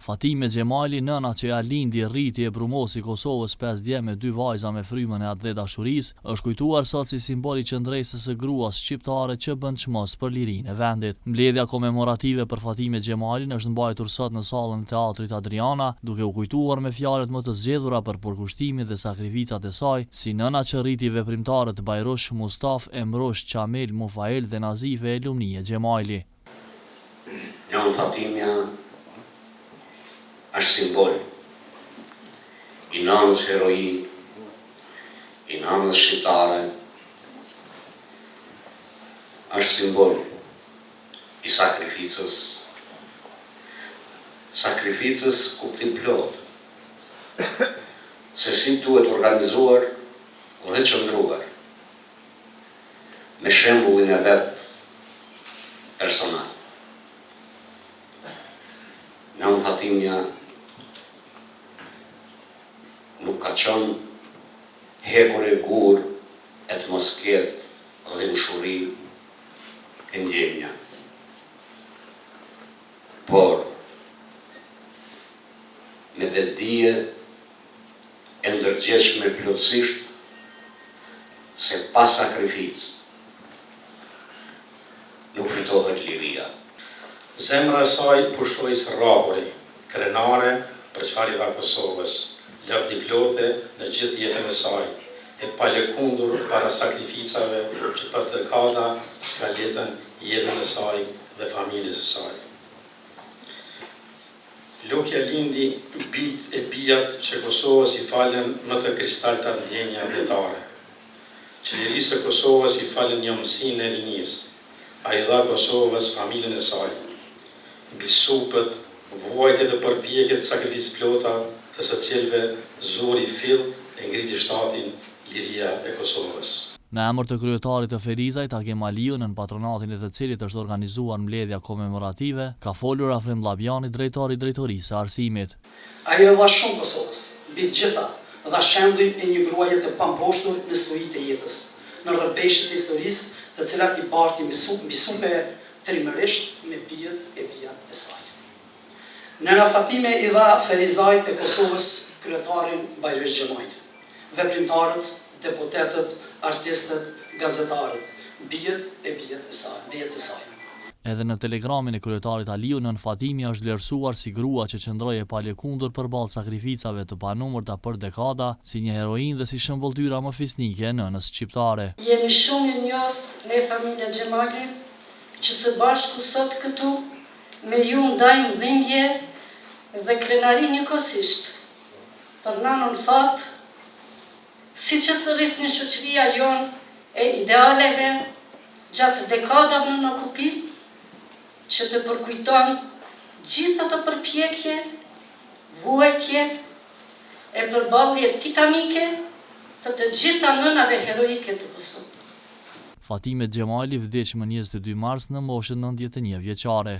Fatime Xhemali, nëna që ja lindi rriti e brumosi Kosovës 5 dje me 2 vajza me frymën e atë dhe dashurisë, është kujtuar sot si simbol i qëndresës së gruas shqiptare që bën çmos për lirinë e vendit. Mbledhja komemorative për Fatime Xhemalin është mbajtur sot në sallën e Teatrit Adriana, duke u kujtuar me fjalët më të zgjedhura për përkushtimin dhe sakrificat e saj, si nëna që rriti veprimtarët Bajrosh Mustaf, Emrosh Çamel Mufael dhe Nazife Lumnie Xhemali. Njon Fatimja është simbol i nënës heroi, i nënës shqiptare, është simbol i sakrificës kuptim plot, se si duhet organizuar dhe qëndruar, me shembullin e vet personal. Njon Fatimja nuk ka qenë hekur e gur e të mosket dhe mshuri e ndjenja. Por, me vetdije e ndërgjegjshme plotësisht se pa sakrificë nuk fitohet liria. Zemra e saj pushoi së rrahuri, krenare për çfarë dha Kosovës, lavdiplote në gjithë jetën e saj, e palëkundur para sakrificave që për dekada s'ka letën jetën e saj dhe familjes së saj. Lukja lindi bijt e bijat që Kosovës i falen më të kristalta ndjenja vjetare. Qeverisë së Kosovës i falen një mësinë e rinisë. Ai dha Kosovës familjen e saj, mbi supët, vuajtjet dhe përpjekjet sakrificë plota të së cilëve zuri fill e ngriti shtatin liria e Kosovës. Në emër të kryetarit të Ferizajt, Agem Aliu, në patronatin e të cilit është organizuar mbledhja komemorative, ka folur Afrim Llabjani, drejtori i drejtorisë së arsimit. Ai dha shumë Kosovës, mbi të gjitha, dha shembull e një gruaje të pamposhtur në historitë e jetës, në rrëbeshët e historisë, të cilat i barti mbi supe trimërisht me bijat e saj. Nëna Fatime i dha Ferizajt e Kosovës kryetarin Bajrosh Xhemali, veprimtarët, deputetët, artistët, gazetarët, bijat e saj. Edhe në telegramin e kryetarit Aliu, nën Fatimi është vlerësuar si grua që qëndroi e palëkundur përballë sakrificave të panumërta për dekada, si një heroinë dhe si shëmbulltyra më fisnike e nënës shqiptare. Jemi shumë injos ne familja Xhemali, që së bashku sot këtu me ju ndajmë dhimbje dhe krenari njëkohësisht për nanën Fat, si që të rrisni shoqëria jonë e idealeve gjatë dekadave në okupim, që të përkujton gjitha të përpjekje, vuajtje e përballje titanike të gjitha nënave heroike të Kosovës. Fatime Xhemali vdiq më 22 mars në moshën 91 vjeçare.